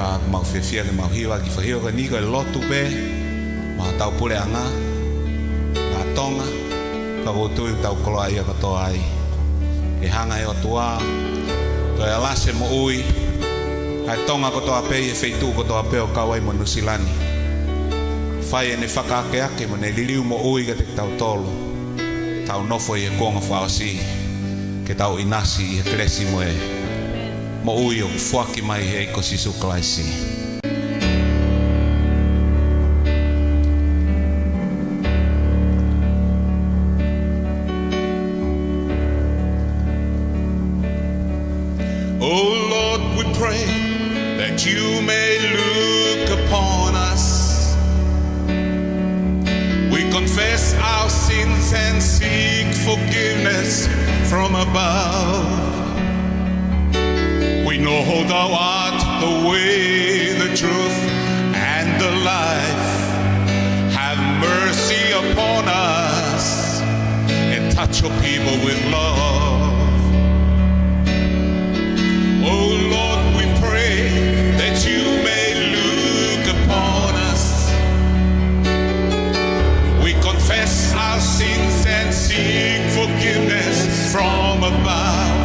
ka mau fefia ke mau hiwa ki fahio ka ni ka lotu pe ma tau pule anga na tonga ka votu tau koloa ia ka toa ai e hanga e o tua to e lase mo ui kai tonga ko toa pe e feitu ko toa pe o kawai mo nusilani fai ne whakaake ake mo ne liliu mo ui ka te tau tolo tau nofo i e konga whaosi ke tau inasi i e kresi mo e mo ui o fuaki mai he iko sisu klaisi. Oh Lord, we pray that you may look upon us. We confess our sins and seek forgiveness from above. We know thou art the way, the truth, and the life. Have mercy upon us and touch your people with love. Oh Lord, we pray that you may look upon us. We confess our sins and seek forgiveness from above.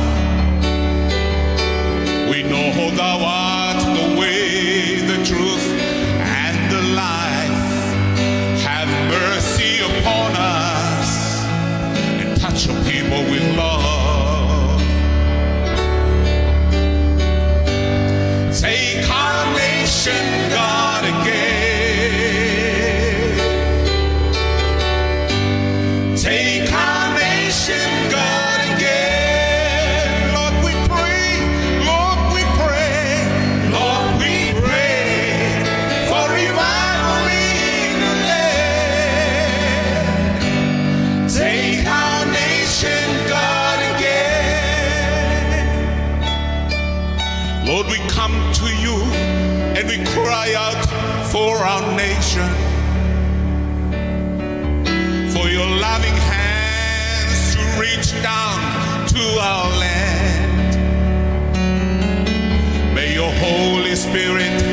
We know thou art the way, the truth, and the life. Have mercy upon us and touch your people with love. Take our nation, God, again. Take our nation, God, again. Lord, we pray. Lord, we pray. Lord, we pray for revival in the land. Take our nation, God, again. Lord, we come to you and we cry out for our nation, for your loving hands to reach down to our land. May your Holy Spirit